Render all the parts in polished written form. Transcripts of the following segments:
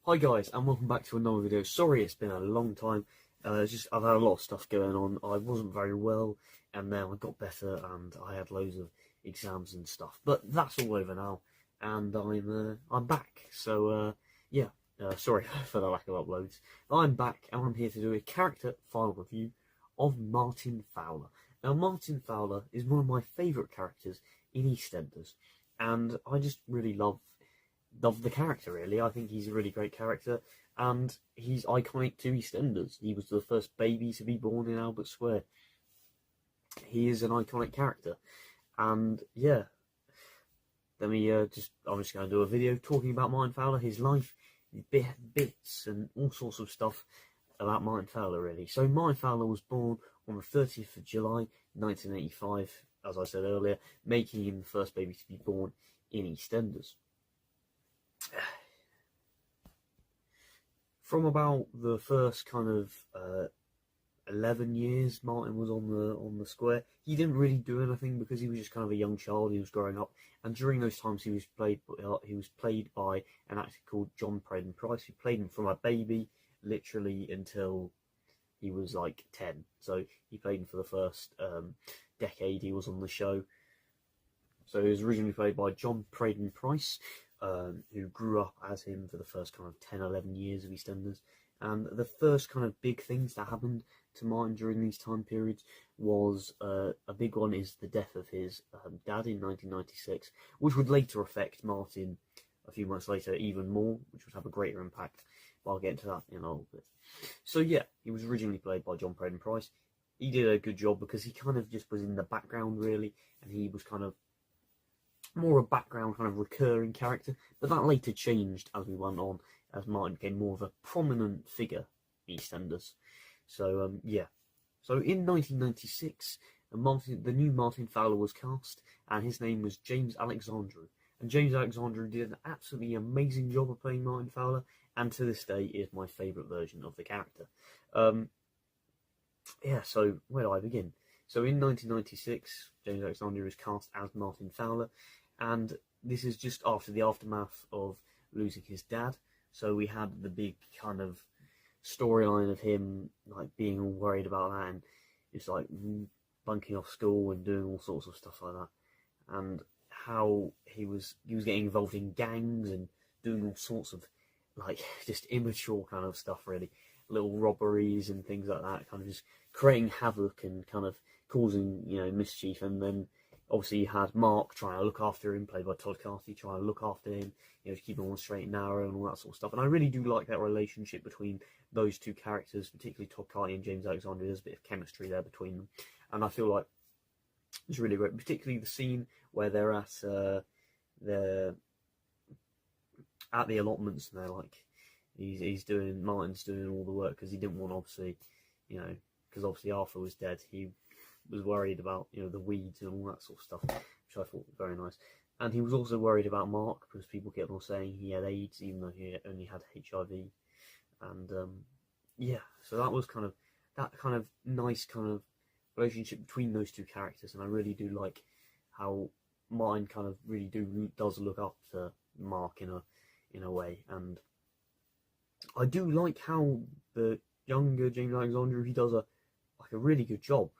Hi guys, and welcome back to another video. Sorry it's been a long time. I've had a lot of stuff going on. I wasn't very well, and then I got better, and I had loads of exams and stuff. But that's all over now, and I'm back. So yeah, sorry for the lack of uploads. I'm back, and I'm here to do a character file review of Martin Fowler. Now, Martin Fowler is one of my favourite characters in EastEnders, and I just really love the character, really. I think he's a really great character, and he's iconic to EastEnders. He was the first baby to be born in Albert Square. He is an iconic character, and yeah, I'm just going to do a video talking about Martin Fowler, his life, bits, and all sorts of stuff about Martin Fowler, really. So Martin Fowler was born on the 30th of July 1985, as I said earlier, making him the first baby to be born in EastEnders. From about the first kind of 11 years Martin was on the square, he didn't really do anything because he was just kind of a young child. He was growing up, and during those times he was played by an actor called John Braden Price, who played him from a baby literally until he was like 10. So he played him for the first decade he was on the show. So he was originally played by John Braden Price, who grew up as him for the first kind of 10-11 years of EastEnders. And the first kind of big things that happened to Martin during these time periods was a big one is the death of his dad in 1996, which would later affect Martin a few months later even more, which would have a greater impact. But I'll get into that in a little bit. So yeah, he was originally played by John Braden Price. He did a good job because he kind of just was in the background, really, and he was kind of more a background kind of recurring character, but that later changed as we went on, as Martin became more of a prominent figure in EastEnders. So yeah, so in 1996 the new Martin Fowler was cast, and his name was James Alexandru, and James Alexandru did an absolutely amazing job of playing Martin Fowler, and to this day is my favourite version of the character. Yeah, so where do I begin? So in 1996, James Alexandru was cast as Martin Fowler, and this is just after the aftermath of losing his dad. So we had the big kind of storyline of him like being all worried about that, and just like bunking off school and doing all sorts of stuff like that, and how he was getting involved in gangs and doing all sorts of like just immature kind of stuff, really, little robberies and things like that, kind of just creating havoc and kind of causing, mischief. And then obviously you had Mark trying to look after him, played by Todd Carty, trying to look after him, to keep him on the straight and narrow and all that sort of stuff. And I really do like that relationship between those two characters, particularly Todd Carty and James Alexandru. There's a bit of chemistry there between them, and I feel like it's really great, particularly the scene where they're at the allotments, and they're like, Martin's doing all the work because he didn't want, obviously, because obviously Arthur was dead. He was worried about, the weeds and all that sort of stuff, which I thought was very nice. And he was also worried about Mark because people kept on saying he had AIDS, even though he only had HIV. And yeah, so that was kind of nice kind of relationship between those two characters, and I really do like how Martin kind of really does look up to Mark in a way. And I do like how the younger James Alexandru, he does a really good job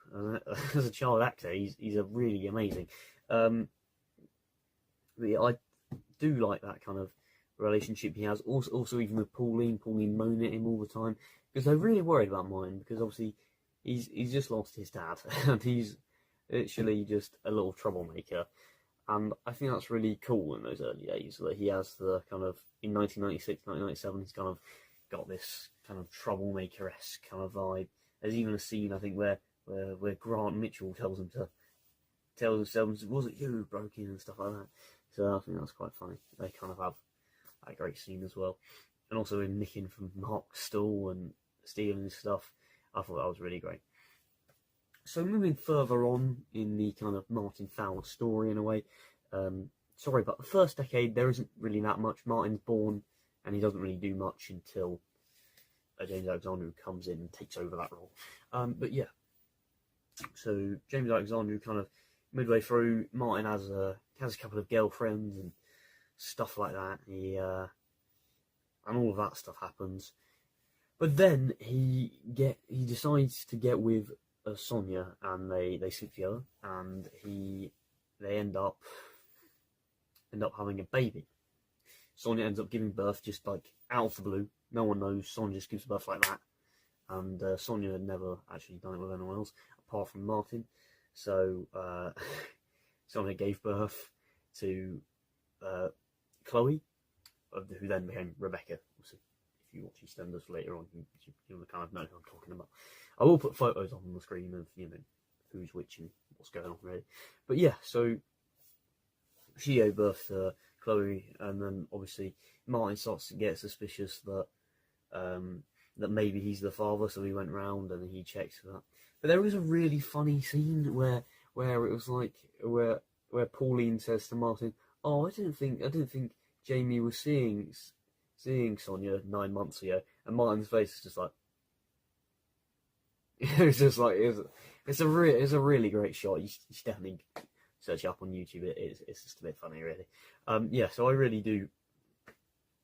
as a child actor. He's a really amazing. I do like that kind of relationship he has. Also even with Pauline moaning at him all the time, because they're really worried about Martin, because obviously he's just lost his dad and he's literally just a little troublemaker. And I think that's really cool in those early days, that he has the kind of, in 1996, 1997, he's kind of got this kind of troublemaker-esque kind of vibe. There's even a scene, I think, where Grant Mitchell tells himself, was it you who broke in and stuff like that. So I think that's quite funny. They kind of have that great scene as well. And also in nicking from Mark's stall and stealing his stuff. I thought that was really great. So moving further on in the kind of Martin Fowler story in a way, sorry, but the first decade there isn't really that much. Martin's born and he doesn't really do much until James Alexandru comes in and takes over that role. But yeah, so James Alexandru kind of midway through, Martin has a couple of girlfriends and stuff like that. and all of that stuff happens. But then he decides to get with Sonia, and they sleep together, and they end up having a baby. Sonia ends up giving birth just like out of the blue. No one knows. Sonia just gives birth like that, and Sonia had never actually done it with anyone else apart from Martin. So Sonia gave birth to Chloe, who then became Rebecca. Obviously, if you watch EastEnders later on, you'll kind of know who I'm talking about. I will put photos on the screen of who's which and what's going on really. But yeah, so she gave birth to Chloe, and then obviously Martin starts to get suspicious that that maybe he's the father, so he went round and he checked that. But there was a really funny scene where it was like where Pauline says to Martin, "Oh, I didn't think Jamie was seeing Sonia 9 months ago," and Martin's face is just like it's a really great shot. You should definitely search it up on YouTube. It's just a bit funny, really. Yeah, so I really do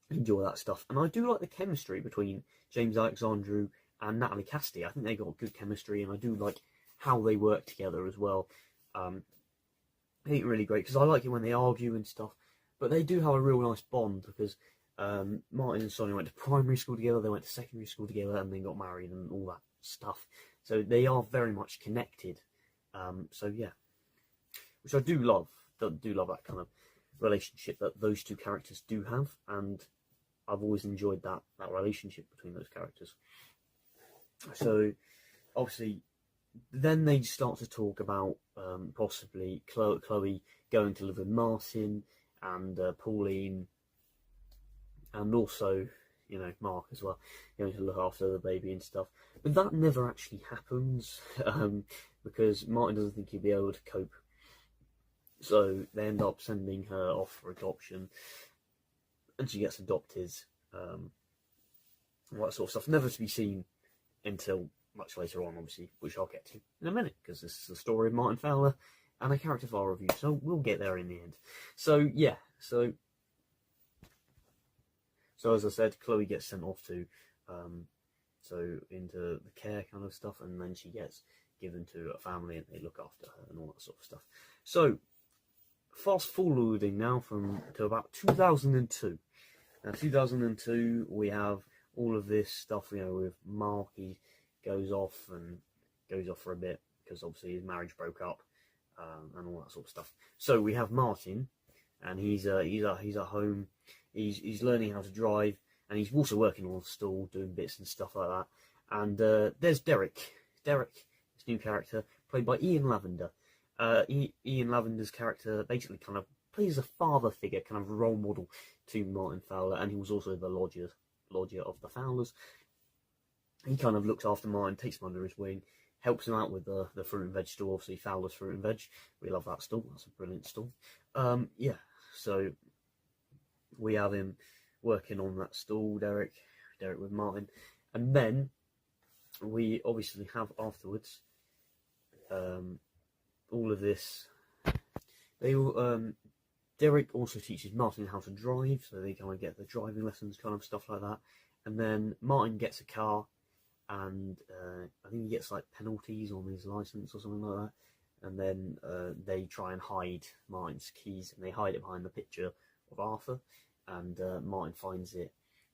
enjoy that stuff, and I do like the chemistry between James Alexandru and Natalie Cassidy. I think they got good chemistry, and I do like how they work together as well. I think really great, because I like it when they argue and stuff, but they do have a real nice bond, because Martin and Sonia went to primary school together, they went to secondary school together, and then got married and all that stuff. So they are very much connected. So yeah, which I do love. Do love that kind of relationship that those two characters do have, and I've always enjoyed that relationship between those characters. So obviously, then they start to talk about possibly Chloe going to live with Martin and Pauline, and also Mark as well, going to look after the baby and stuff. But that never actually happens because Martin doesn't think he'll be able to cope. So they end up sending her off for adoption, and she gets adopted. All that sort of stuff, never to be seen until much later on, obviously, which I'll get to in a minute, because this is the story of Martin Fowler and a character file review, so we'll get there in the end. So yeah, so as I said, Chloe gets sent off to into the care kind of stuff, and then she gets given to a family and they look after her and all that sort of stuff. So fast forwarding now to about 2002. Now 2002, we have all of this stuff, with Mark. He goes off for a bit because obviously his marriage broke up, and all that sort of stuff. So we have Martin, and he's at home. He's learning how to drive, and he's also working on the stall, doing bits and stuff like that. And there's Derek, this new character played by Ian Lavender. Ian Lavender's character basically kind of plays a father figure, kind of role model to Martin Fowler, and he was also the lodger of the Fowlers. He kind of looks after Martin, takes him under his wing, helps him out with the fruit and veg stall, obviously Fowler's Fruit and Veg. We love that stall, that's a brilliant stall. Yeah, so we have him working on that stall, Derek with Martin. And then we obviously have afterwards all of this. Derek also teaches Martin how to drive, so they kind of get the driving lessons, kind of stuff like that. And then Martin gets a car, and I think he gets like penalties on his license or something like that. And then they try and hide Martin's keys, and they hide it behind the picture of Arthur. And Martin finds it,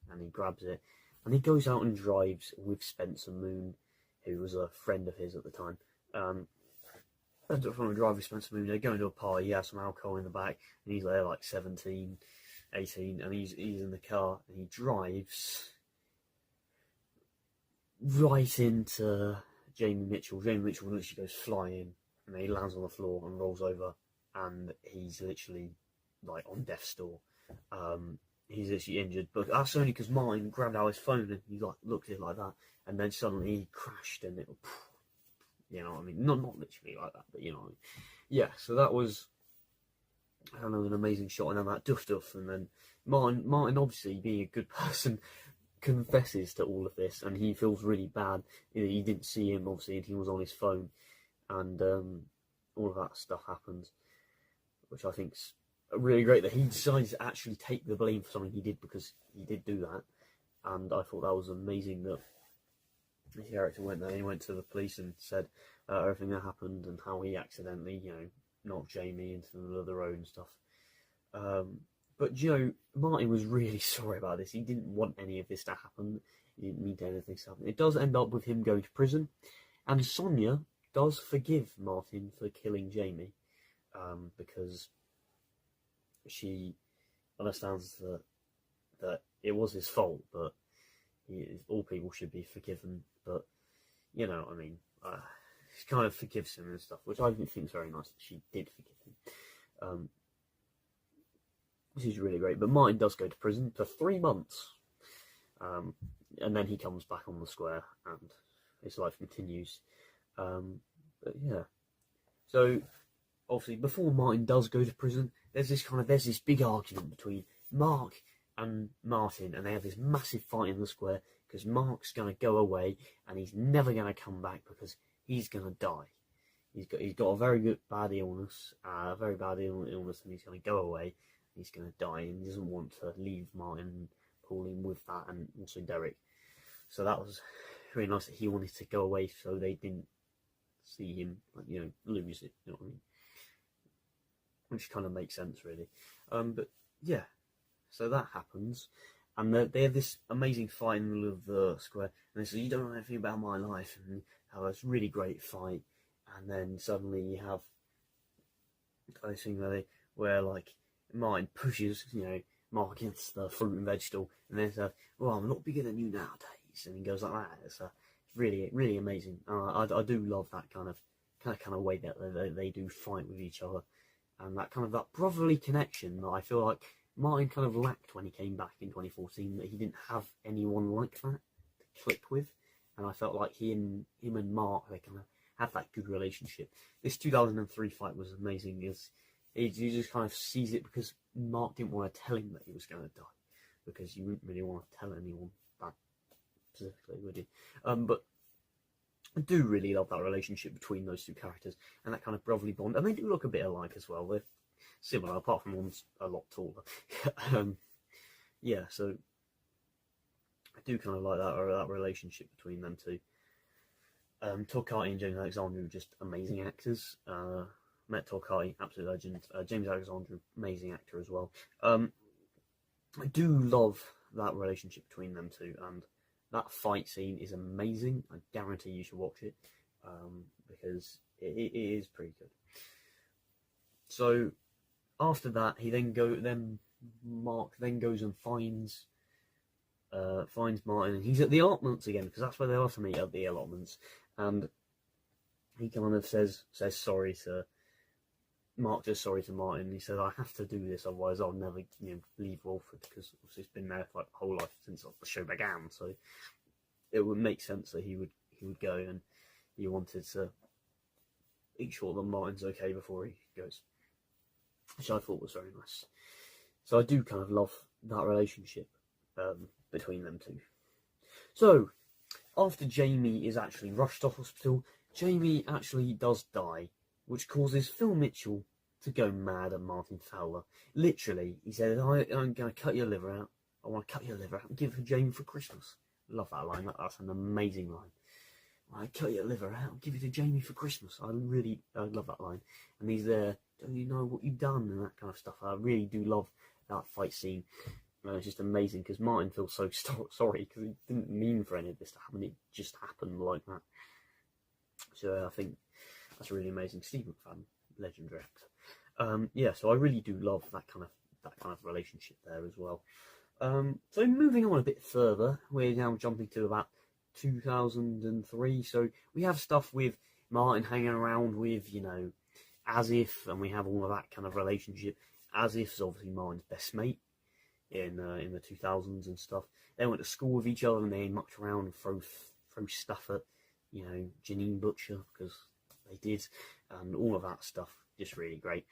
and he grabs it, and he goes out and drives with Spencer Moon, who was a friend of his at the time. Ends up from a drive with Spencer Moon. They go into a party. He has some alcohol in the back, and he's there like 17, 18, and he's in the car, and he drives right into Jamie Mitchell. Jamie Mitchell literally goes flying, and he lands on the floor and rolls over, and he's literally like on death's door. He's actually injured, but that's only because Martin grabbed out his phone and he like looked at it like that, and then suddenly he crashed, and it, what I mean, not literally like that, but what I mean. Yeah, so that was, I don't know, an amazing shot, and then that duff, and then Martin obviously being a good person confesses to all of this, and he feels really bad. He didn't see him obviously, and he was on his phone, and all of that stuff happens, which I think's really great that he decided to actually take the blame for something he did, because he did do that. And I thought that was amazing that the character went there. He went to the police and said everything that happened and how he accidentally, knocked Jamie into the middle of the road and stuff. But Martin was really sorry about this. He didn't want any of this to happen. He didn't mean anything to happen. It does end up with him going to prison, and Sonia does forgive Martin for killing Jamie, because she understands that it was his fault, but all people should be forgiven. But she kind of forgives him and stuff, which I think is very nice that she did forgive him. Which is really great. But Martin does go to prison for 3 months, and then he comes back on the square, and his life continues. But yeah, so obviously before Martin does go to prison, there's this big argument between Mark and Martin, and they have this massive fight in the square because Mark's going to go away and he's never going to come back because he's going to die. He's got a very bad illness, and he's going to go away. He's going to die, and he doesn't want to leave Martin and Pauline with that, and also Derek. So that was really nice that he wanted to go away, so they didn't see him, lose it. You know what I mean? Which kind of makes sense, really. But yeah, so that happens, and they have this amazing fight in the middle of the square, and they say, "You don't know anything about my life," and have this really great fight, and then suddenly you have this thing where Martin pushes, Mark against the fruit and vegetable, and then says, "Well, I'm a lot bigger than you nowadays," and he goes like that. It's really, really amazing. I do love that kind of way that they do fight with each other, and that brotherly connection that I feel like Martin kind of lacked when he came back in 2014. That he didn't have anyone like that to click with, and I felt like him and Mark, they kind of had that good relationship. This 2003 fight was amazing. He just kind of sees it, because Mark didn't want to tell him that he was going to die, because you wouldn't really want to tell anyone that specifically, would you? But I do really love that relationship between those two characters, and that kind of brotherly bond. And they do look a bit alike as well. They're similar, apart from one's a lot taller. Yeah, so I do kind of like that relationship between them two. Todd Carty and James Alexander are just amazing actors. Met Todd Carty, absolute legend. James Alexander, amazing actor as well. I do love that relationship between them two, and that fight scene is amazing. I guarantee you should watch it, because it is pretty good. So after that, Mark then goes and finds Martin, and he's at the allotments again, because that's where they are to meet, at the allotments, and he kind of says sorry to Mark, just sorry to Martin. He said, "I have to do this, otherwise I'll never leave Walford," because obviously it's been there for the whole life since the show began, so it would make sense that he would go, and he wanted to make sure that Martin's okay before he goes, which I thought was very nice. So I do kind of love that relationship between them two. So after Jamie is actually rushed to hospital, Jamie actually does die, which causes Phil Mitchell to go mad at Martin Fowler. Literally, he said, "I'm going to cut your liver out. I want to cut your liver out and give it to Jamie for Christmas." Love that line. That's an amazing line. "I cut your liver out and give it to Jamie for Christmas." I love that line. And he's there, "Don't you know what you've done?" and that kind of stuff. I really do love that fight scene. It's just amazing, because Martin feels so sorry, because he didn't mean for any of this to happen. It just happened like that. So I think that's really amazing. Steve McFadden, legendary actor. Yeah, so I really do love that kind of relationship there as well. So moving on a bit further, we're now jumping to about 2003. So we have stuff with Martin hanging around with, As If, and we have all of that kind of relationship. As If's obviously Martin's best mate in the 2000s and stuff. They went to school with each other, and they mucked around and throw stuff at, Janine Butcher, because they did, and all of that stuff. Just really great.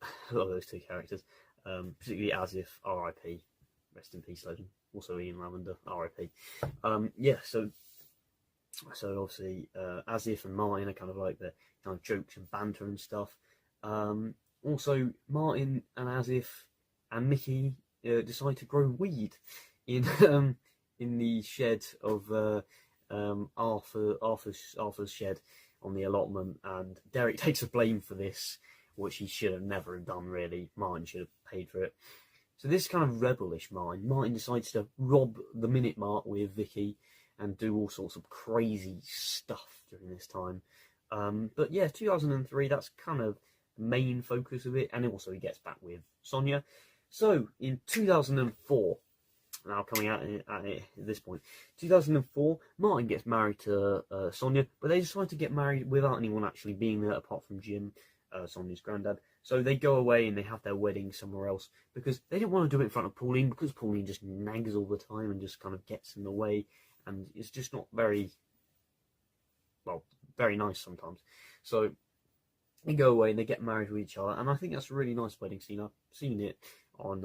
I love those two characters, particularly As If, R.I.P. Rest in peace, legend. Also Ian Lavender, R.I.P. Yeah, so obviously As If and Martin are kind of like the kind of jokes and banter and stuff. Also, Martin and Asif and Mickey decide to grow weed in in the shed of Arthur's shed on the allotment, and Derek takes the blame for this, which he should have never done. Really, Martin should have paid for it. So this kind of rebellish Martin decides to rob the Minute Mart with Vicky and do all sorts of crazy stuff during this time. But yeah, 2003, that's kind of the main focus of it, and also he gets back with Sonia. So in 2004, now coming out at this point, 2004, Martin gets married to Sonia, but they decide to get married without anyone actually being there apart from Jim, Sonia's granddad. So they go away and they have their wedding somewhere else because they don't want to do it in front of Pauline, because Pauline just nags all the time and just kind of gets in the way, and it's just not very, well, very nice sometimes. So they go away and they get married with each other, and I think that's a really nice wedding scene. I've seen it on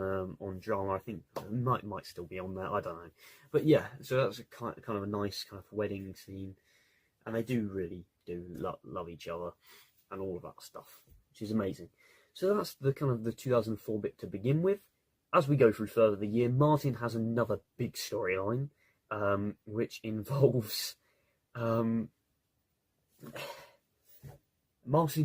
drama. I think it might still be on there. I don't know, but yeah. So that's a kind of a nice kind of wedding scene, and they do really love each other and all of that stuff, which is amazing. So that's the kind of the 2004 bit to begin with. As we go through further the year, Martin has another big storyline, which involves Martin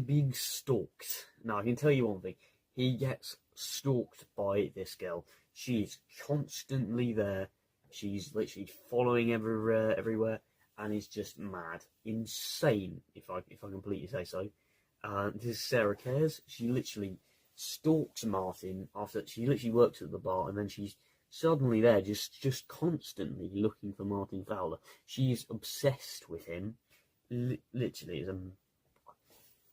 being stalked. Now, I can tell you one thing. He gets stalked by this girl. She's constantly there. She's literally following everywhere, and is just mad. Insane, if I completely say so. This is Sarah Cairns. She literally stalks Martin after she literally works at the bar, and then she's suddenly there, just constantly looking for Martin Fowler. She's obsessed with him. Literally, is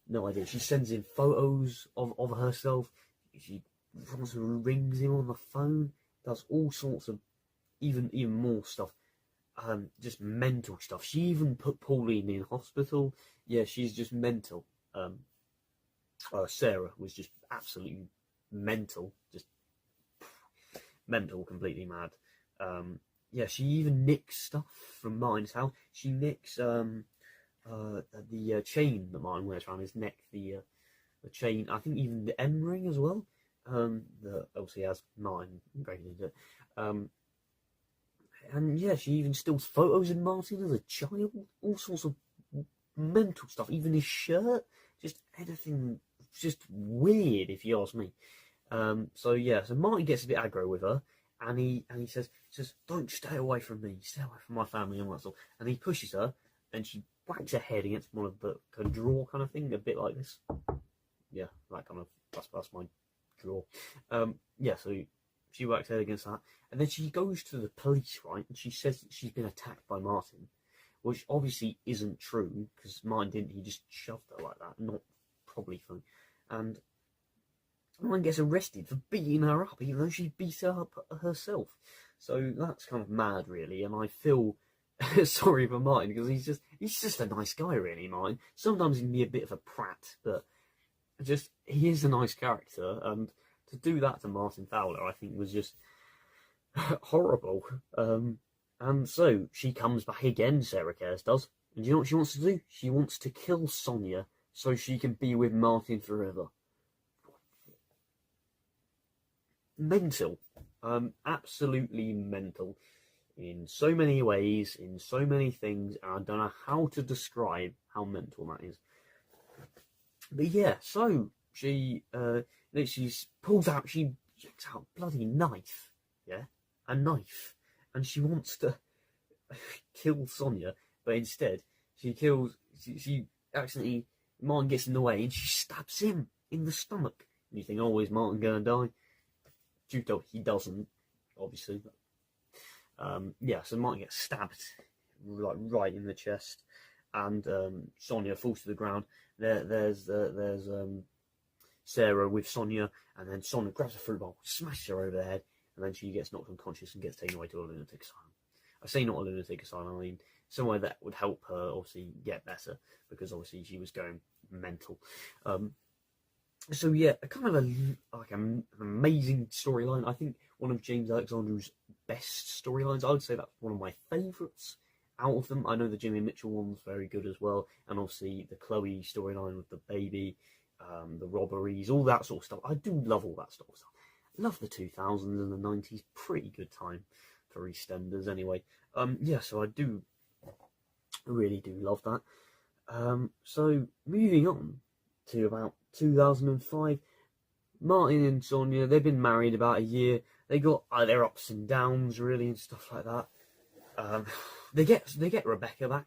no idea. She sends in photos of herself. She rings him on the phone. Does all sorts of even more stuff. Just mental stuff. She even put Pauline in hospital. Yeah, she's just mental. Sarah was just absolutely mental, just mental, completely mad. Yeah, she even nicks stuff from Martin's house. She nicks the chain that Martin wears around his neck, the chain. I think even the M ring as well. That obviously has Martin braided it. And yeah, she even steals photos of Martin as a child. All sorts of mental stuff. Even his shirt. Just anything, just weird, if you ask me. So yeah, so Martin gets a bit aggro with her, and he says, "Don't stay away from me, stay away from my family," and that sort. And he pushes her, and she whacks her head against one of the drawer kind of thing, a bit like this. Yeah, that kind of that's my drawer. Yeah, so she whacks her head against that, and then she goes to the police, right? And she says that she's been attacked by Martin. Which obviously isn't true, because Martin didn't, he just shoved her like that, not probably fun. And Martin gets arrested for beating her up, even though she beat her up herself. So that's kind of mad, really, and I feel sorry for Martin, because he's just a nice guy, really, Martin. Sometimes he can be a bit of a prat, but he is a nice character, and to do that to Martin Fowler, I think, was just horrible. And so she comes back again, Sarah Cairns does. And do you know what she wants to do? She wants to kill Sonia so she can be with Martin forever. Mental. Absolutely mental. In so many ways, in so many things, and I don't know how to describe how mental that is. But yeah, so she pulls out, she gets out a bloody knife. Yeah? A knife. And she wants to kill Sonia, but instead she accidentally, Martin gets in the way and she stabs him in the stomach. And you think, oh, is Martin going to die? He doesn't, obviously. Yeah, so Martin gets stabbed like right in the chest, and Sonia falls to the ground. There's Sarah with Sonia, and then Sonia grabs a fruit bowl, smashes her over the head. And then she gets knocked unconscious and gets taken away to a lunatic asylum. I say not a lunatic asylum, I mean somewhere that would help her obviously get better, because obviously she was going mental. So yeah, a kind of an amazing storyline. I think one of James Alexander's best storylines. I would say that's one of my favourites out of them. I know the Jimmy Mitchell one's very good as well, and obviously the Chloe storyline with the baby the robberies, all that sort of stuff. I do love all that sort of stuff. I love the 2000s and the 90s. Pretty good time for EastEnders anyway. Yeah, so I really do love that. So moving on to about 2005, Martin and Sonia, they've been married about a year. They got their ups and downs really and stuff like that. They get Rebecca back.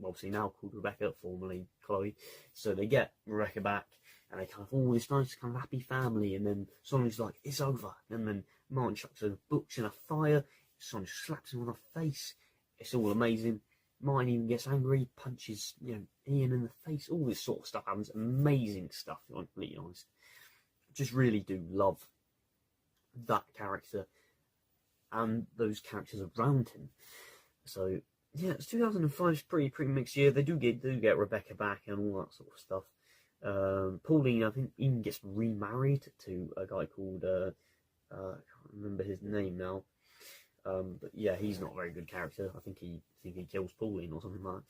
Obviously now called Rebecca, formerly Chloe. So they get Rebecca back, and they kind of all this nice kind of happy family. And then Sonia's like, it's over. And then Martin chucks her books in a fire. Sonia slaps him on the face. It's all amazing. Martin even gets angry, punches Ian in the face. All this sort of stuff happens. Amazing stuff, if I'm completely honest. Just really do love that character and those characters around him. So yeah, it's 2005's pretty mixed year. They do get Rebecca back and all that sort of stuff. Pauline, I think, even gets remarried to a guy called I can't remember his name now. But yeah, he's not a very good character. I think he kills Pauline or something like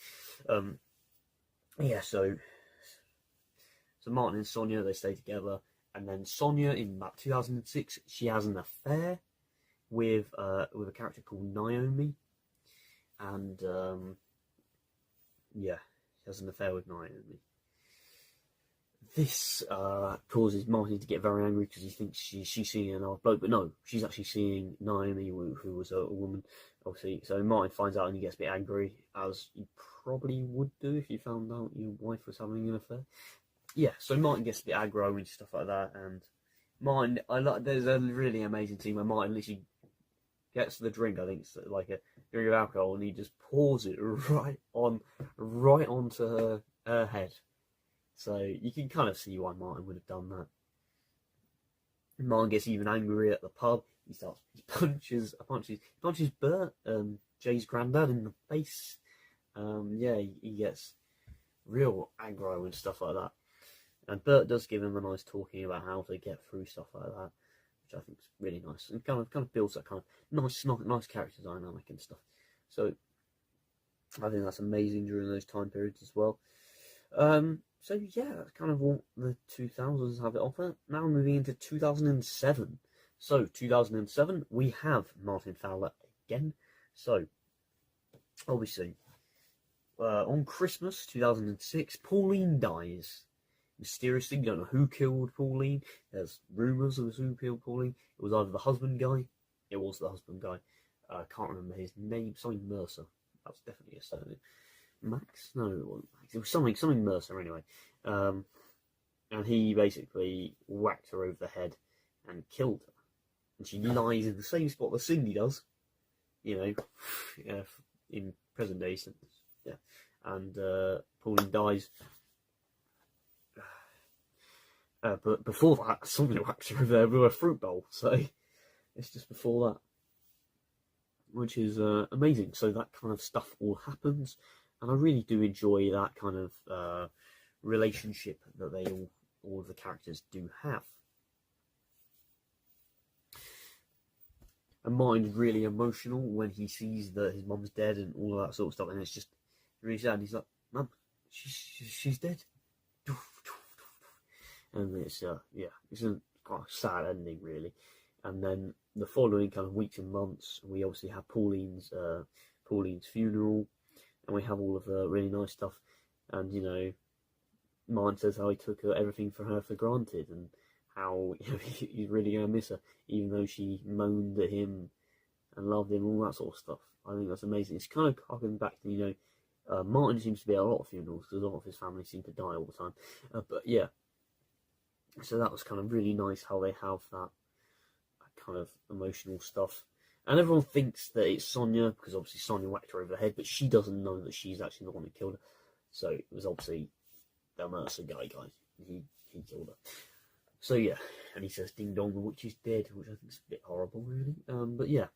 that. Yeah, so Martin and Sonia, they stay together, and then Sonia in about 2006, she has an affair with a character called Naomi, and yeah, she has an affair with Naomi. This causes Martin to get very angry because he thinks she's seeing another bloke, but no, she's actually seeing Naomi, who was a woman, obviously. So Martin finds out and he gets a bit angry, as you probably would do if you found out your wife was having an affair. Yeah, so Martin gets a bit aggro and stuff like that, and Martin, there's a really amazing scene where Martin literally gets the drink, I think it's like a drink of alcohol, and he just pours it right onto her head. So you can kind of see why Martin would have done that. Martin gets even angry at the pub. He punches Bert, Jay's granddad, in the face. Yeah, he gets real aggro and stuff like that. And Bert does give him a nice talking about how to get through stuff like that, which I think is really nice, and kind of builds that kind of nice character dynamic and stuff. So I think that's amazing during those time periods as well. So yeah, that's kind of what the 2000s have to offer. Now moving into 2007. So 2007, we have Martin Fowler again. So obviously, on Christmas 2006, Pauline dies mysteriously. We don't know who killed Pauline. There's rumours of who killed Pauline. It was either the husband guy. It was the husband guy. I can't remember his name. Something Mercer. That was definitely a surname. Max? No, it wasn't Max. It was something Mercer anyway. And he basically whacked her over the head and killed her. And she lies in the same spot that Cindy does, in present day sense. Yeah. And Pauline dies. But before that, somebody whacks her over there with a fruit bowl. So it's just before that, which is amazing. So that kind of stuff all happens. And I really do enjoy that kind of relationship that all of the characters do have. And Martin's really emotional when he sees that his mum's dead and all of that sort of stuff, and it's just really sad. He's like, "Mum, she's dead," and it's it's a quite a sad ending really. And then the following kind of weeks and months, we obviously have Pauline's funeral. And we have all of the really nice stuff, and Martin says how he took everything for her for granted, and how he's really going to miss her, even though she moaned at him and loved him, all that sort of stuff. I think that's amazing. It's kind of harking back to Martin seems to be at a lot of funerals because a lot of his family seem to die all the time. But yeah, so that was kind of really nice how they have that kind of emotional stuff. And everyone thinks that it's Sonia, because obviously Sonia whacked her over the head, but she doesn't know that she's actually the one who killed her. So it was obviously the Mercer guy. He killed her. So yeah, and he says ding dong, the witch is dead, which I think is a bit horrible really. But yeah.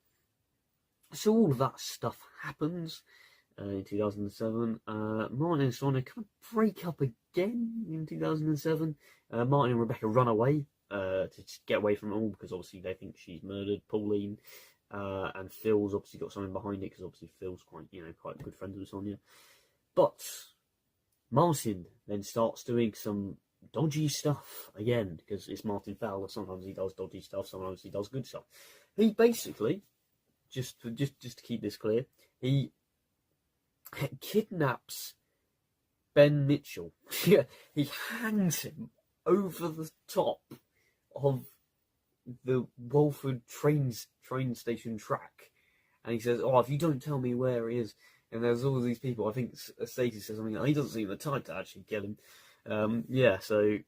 So all of that stuff happens in 2007. Martin and Sonia kind of break up again in 2007. Martin and Rebecca run away to get away from it all, because obviously they think she's murdered Pauline. And Phil's obviously got something behind it, because obviously Phil's quite good friends with Sonia. But Martin then starts doing some dodgy stuff again, because it's Martin Fowler. Sometimes he does dodgy stuff, sometimes he does good stuff. He basically, just to keep this clear, he kidnaps Ben Mitchell. Yeah, he hangs him over the top of the Walford train station track, and he says, "Oh, if you don't tell me where he is," and there's all these people. I think Stacey says something like, he doesn't seem the type to actually kill him. Yeah, so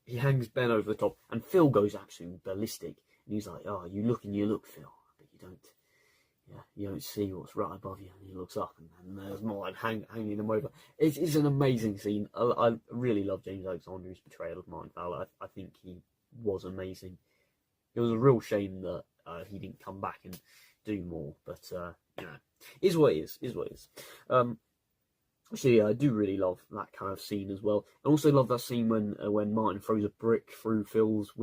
he hangs Ben over the top, and Phil goes absolutely ballistic, and he's like, "Oh, you look, Phil, but you don't." Yeah, you don't see what's right above you, and he looks up, and there's more like hanging him over. It's an amazing scene. I really love James Alexander's portrayal of Martin Fowler. I think he was amazing. It was a real shame that he didn't come back and do more, but you know, is what it is. Is what it is. So yeah, I do really love that kind of scene as well. I also love that scene when Martin throws a brick through Phil's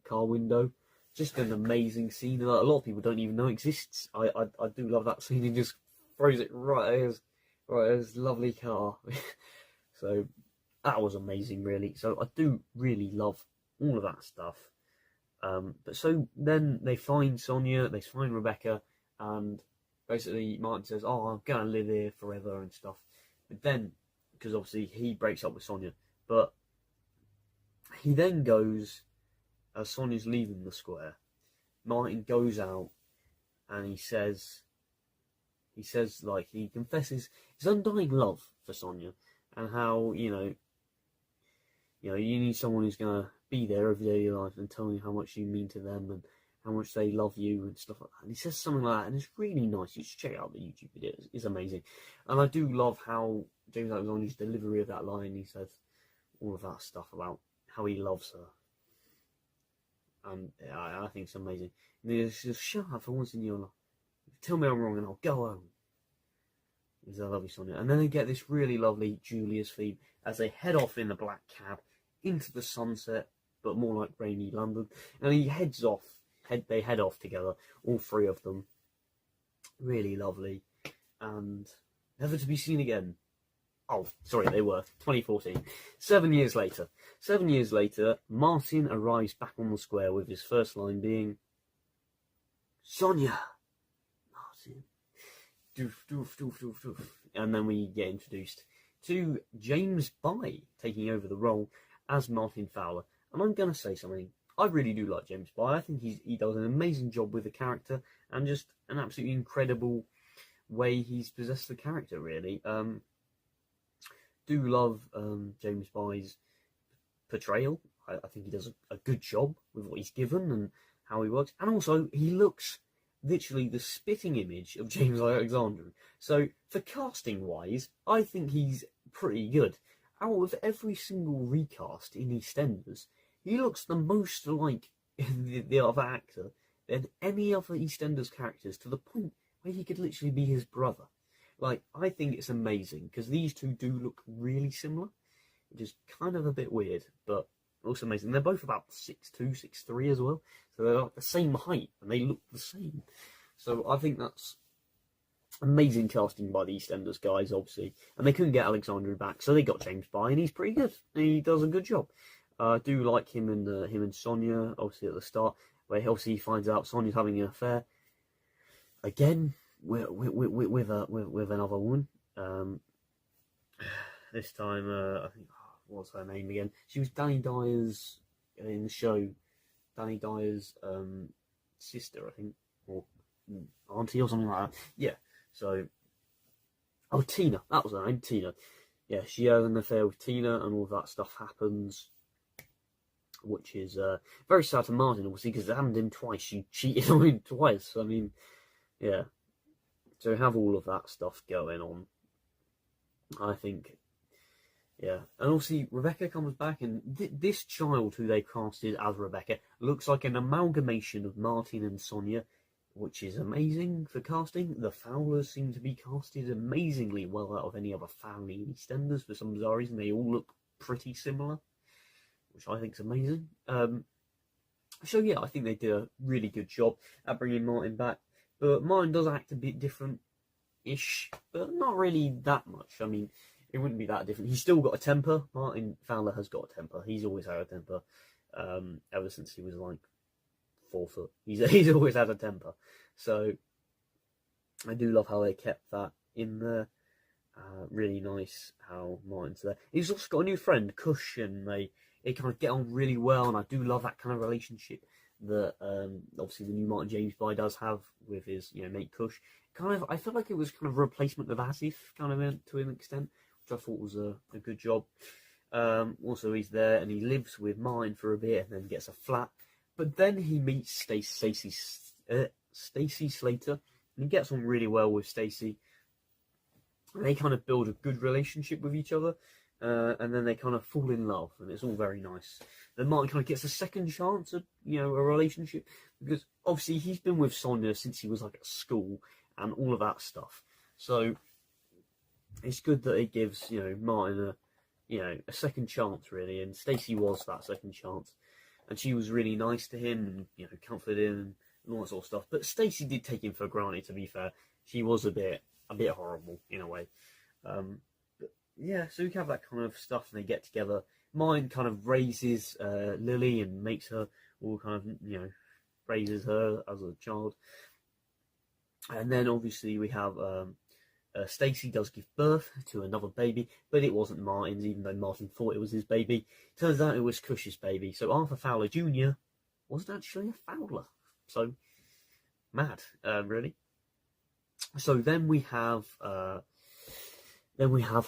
car window. Just an amazing scene that a lot of people don't even know exists. I do love that scene. He just throws it right at his lovely car. So that was amazing, really. So I do really love all of that stuff. But so then they find Sonia, they find Rebecca, and basically Martin says, "Oh, I'm gonna live here forever" and stuff. But then, because obviously he breaks up with Sonia, but he then goes, as Sonia's leaving the square, Martin goes out and he says like, he confesses his undying love for Sonia, and how, you know, you need someone who's gonna be there every day of your life and tell you how much you mean to them and how much they love you and stuff like that. And he says something like that, and it's really nice. You should check out the YouTube video. It's amazing. And I do love how James Alexander's delivery of that line. He says all of that stuff about how he loves her. And I think it's amazing. And he says, "Shut up for once in your life. Tell me I'm wrong and I'll go home." He's a lovely Sonia. And then they get this really lovely Julia's theme as they head off in the black cab into the sunset, but more like rainy London. And he heads off. They head off together, all three of them. Really lovely. And never to be seen again. Oh, sorry, they were. 2014. 7 years later. 7 years later, Martin arrives back on the square with his first line being, "Sonia!" Martin. Doof, doof, doof, doof, doof. And then we get introduced to James By taking over the role as Martin Fowler. And I'm going to say something. I really do like James By. I think he does an amazing job with the character, and just an absolutely incredible way he's possessed the character, really. Do love James By's portrayal. I think he does a good job with what he's given and how he works. And also, he looks literally the spitting image of James Alexander. So, for casting-wise, I think he's pretty good. Out of every single recast in EastEnders, he looks the most like the other actor than any other EastEnders characters, to the point where he could literally be his brother. Like, I think it's amazing, because these two do look really similar, which is kind of a bit weird, but also amazing. They're both about 6'2", 6'3" as well, so they're like the same height, and they look the same. So I think that's amazing casting by the EastEnders guys, obviously. And they couldn't get Alexander back, so they got James By, and he's pretty good. He does a good job. I do like him and Sonia, obviously, at the start, where obviously he finds out Sonia's having an affair. Again, with another woman. This time, I think, what's her name again? She was Danny Dyer's, in the show, Danny Dyer's sister, I think, or auntie or something like that. Yeah, so, Tina, that was her name, Tina. Yeah, she has an affair with Tina, and all that stuff happens, which is very sad for Martin, obviously, because it happened to him twice. She cheated on him twice. I mean, yeah. So have all of that stuff going on, I think. Yeah, and obviously Rebecca comes back, and this child who they casted as Rebecca looks like an amalgamation of Martin and Sonia, which is amazing for casting. The Fowlers seem to be casted amazingly well out of any other family in EastEnders for some bizarre reason. They all look pretty similar, which I think is amazing. So yeah, I think they did a really good job at bringing Martin back. But Martin does act a bit different-ish, but not really that much. I mean, it wouldn't be that different. He's still got a temper. Martin Fowler has got a temper. He's always had a temper, ever since he was like 4 foot. He's always had a temper. So I do love how they kept that in there. Really nice how Martin's there. He's also got a new friend, Cush, and they kind of get on really well. And I do love that kind of relationship that obviously the new Martin James Bly does have with his mate Cush. Kind of, I feel like it was kind of a replacement of Asif, kind of to an extent, which I thought was a good job. Also, he's there and he lives with Martin for a bit and then gets a flat. But then he meets Stacey Slater, and he gets on really well with Stacey. They kind of build a good relationship with each other, and then they kind of fall in love, and it's all very nice. Then Martin kind of gets a second chance at a relationship, because obviously he's been with Sonia since he was like at school and all of that stuff. So it's good that it gives Martin a second chance really, and Stacey was that second chance, and she was really nice to him and comforted him and all that sort of stuff. But Stacey did take him for granted. To be fair, she was a bit horrible in a way. But yeah, so we have that kind of stuff, and they get together. Martin kind of raises Lily and makes her all kind of raises her as a child. And then obviously we have Stacey does give birth to another baby, but it wasn't Martin's, even though Martin thought it was his baby. Turns out it was Cush's baby. So Arthur Fowler Jr. wasn't actually a Fowler. So mad, really. So then we have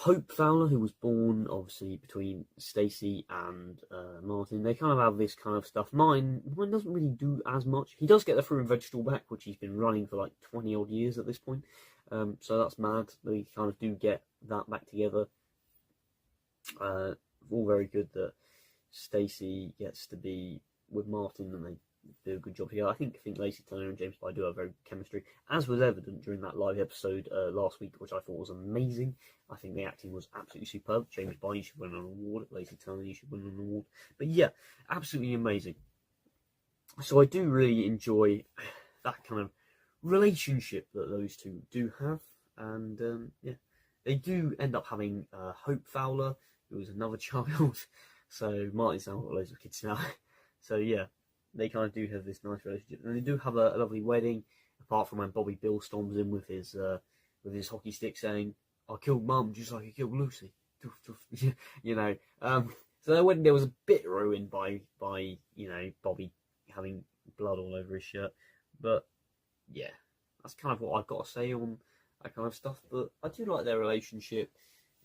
Hope Fowler, who was born obviously between Stacey and Martin. They kind of have this kind of stuff. Mine doesn't really do as much. He does get the fruit and vegetable back, which he's been running for like 20 odd years at this point. So that's mad. They kind of do get that back together. All very good that Stacey gets to be with Martin, and they do a good job here. I think Lacey Turner and James Bly do have very good chemistry, as was evident during that live episode last week, which I thought was amazing. I think the acting was absolutely superb. James Bly, you should win an award. Lacey Turner, you should win an award. But yeah, absolutely amazing. So I do really enjoy that kind of relationship that those two do have, and yeah, they do end up having Hope Fowler, who is another child. So Martin's now got loads of kids now. So yeah, they kind of do have this nice relationship, and they do have a lovely wedding. Apart from when Bobby Bill storms in with his hockey stick, saying, "I killed Mum just like you killed Lucy." So their wedding day was a bit ruined by Bobby having blood all over his shirt. But yeah, that's kind of what I've got to say on that kind of stuff. But I do like their relationship,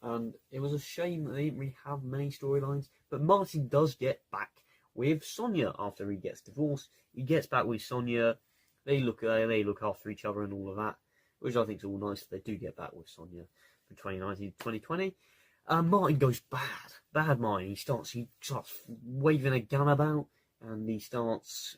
and it was a shame that they didn't really have many storylines. But Martin does get back with Sonia after he gets divorced. He gets back with Sonia. They look after each other and all of that, which I think is all nice. They do get back with Sonia from 2019 to 2020. Martin goes bad Martin. He starts waving a gun about, and he starts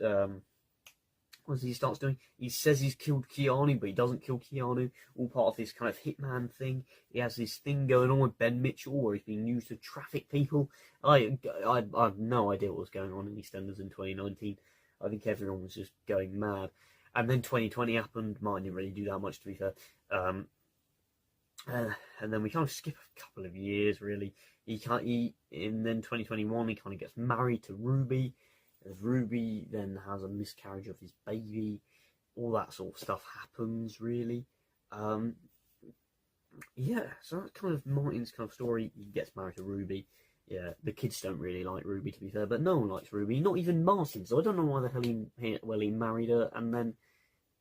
what he starts doing? He says he's killed Keanu, but he doesn't kill Keanu. All part of this kind of Hitman thing. He has this thing going on with Ben Mitchell, where he's being used to traffic people. I have no idea what was going on in EastEnders in 2019. I think everyone was just going mad. And then 2020 happened. Martin didn't really do that much, to be fair. And then we kind of skip a couple of years, really. And then 2021, he kind of gets married to Ruby. Ruby then has a miscarriage of his baby. All that sort of stuff happens, really. Yeah, so that's kind of Martin's kind of story. He gets married to Ruby. Yeah, the kids don't really like Ruby, to be fair, but no one likes Ruby, not even Martin. So I don't know why the hell he married her, and then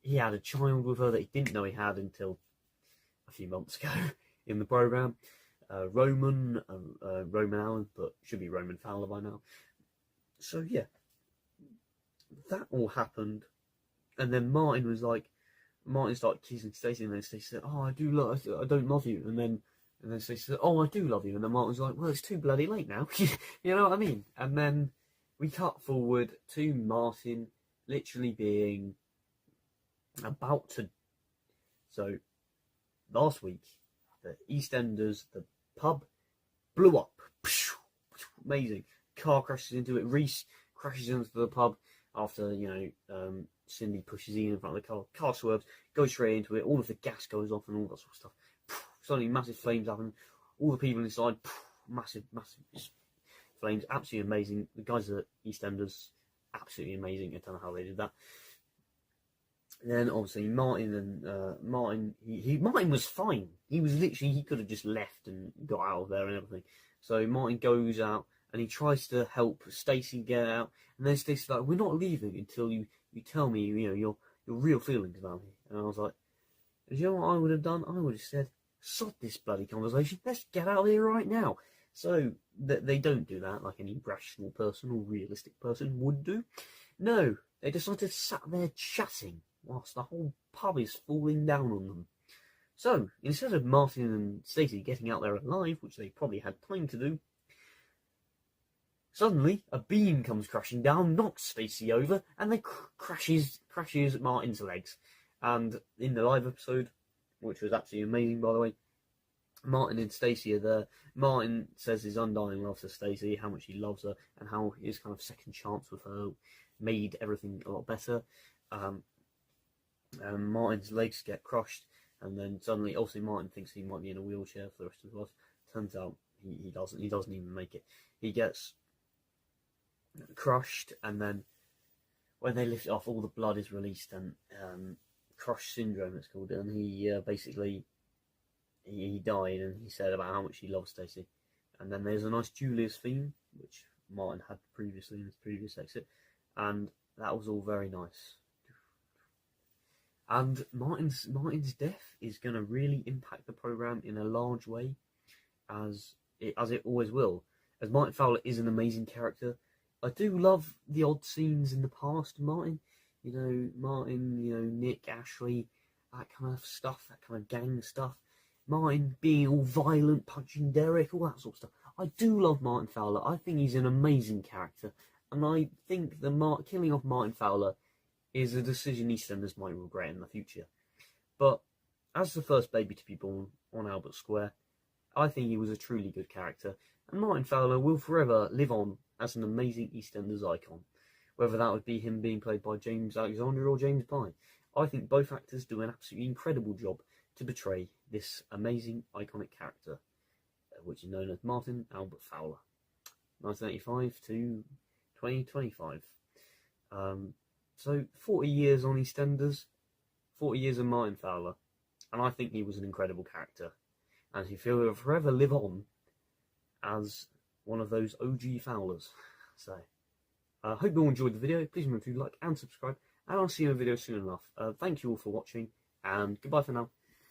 he had a child with her that he didn't know he had until a few months ago in the programme. Roman Allen, but should be Roman Fowler by now. So yeah, that all happened, and then Martin started kissing Stacey, and then Stacey said, "Oh, I don't love you," and then Stacey said, "Oh, I do love you," and then Martin's like, "Well, it's too bloody late now," you know what I mean? And then we cut forward to Martin literally being about to. So last week, the EastEnders, the pub, blew up. Amazing. Car crashes into it. Reese crashes into the pub after, Cindy pushes Ian in front of the car. Car swerves, goes straight into it. All of the gas goes off and all that sort of stuff. Suddenly massive flames happen. all the people inside, massive flames, absolutely amazing. The guys at EastEnders, absolutely amazing. I don't know how they did that. Then obviously Martin was fine. He was literally, he could have just left and got out of there and everything. So Martin goes out and he tries to help Stacey get out, and then Stacey's like, "We're not leaving until you tell me, your real feelings about me." And I was like, you know what I would have done? I would have said, "Sod this bloody conversation. Let's get out of here right now." So they don't do that like any rational person or realistic person would do. No, they decided to sat there chatting whilst the whole pub is falling down on them. So instead of Martin and Stacey getting out there alive, which they probably had time to do, suddenly a beam comes crashing down, knocks Stacey over, and then crashes Martin's legs. And in the live episode, which was absolutely amazing, by the way, Martin and Stacey are there. Martin says his undying love to Stacey, how much he loves her, and how his kind of second chance with her made everything a lot better. Martin's legs get crushed, and then suddenly, also Martin thinks he might be in a wheelchair for the rest of his life. Turns out he doesn't. He doesn't even make it. He gets crushed, and then when they lift it off, all the blood is released, and crush syndrome it's called, and he basically he died, and he said about how much he loves Stacey. And then there's a nice Julia's theme, which Martin had previously in his previous exit, and that was all very nice. And Martin's death is going to really impact the programme in a large way, as it always will. As Martin Fowler is an amazing character, I do love the odd scenes in the past. Martin, Nick, Ashley, that kind of stuff, that kind of gang stuff. Martin being all violent, punching Derek, all that sort of stuff. I do love Martin Fowler. I think he's an amazing character, and I think the killing of Martin Fowler is a decision EastEnders might regret in the future. But as the first baby to be born on Albert Square, I think he was a truly good character, and Martin Fowler will forever live on as an amazing EastEnders icon, whether that would be him being played by James Alexander or James Bly. I think both actors do an absolutely incredible job to portray this amazing, iconic character, which is known as Martin Albert Fowler, 1985 to 2025. So 40 years on EastEnders, 40 years of Martin Fowler, and I think he was an incredible character, and he will forever live on as one of those OG Fowlers. So, I hope you all enjoyed the video. Please remember to like and subscribe, and I'll see you in a video soon enough. Thank you all for watching, and goodbye for now.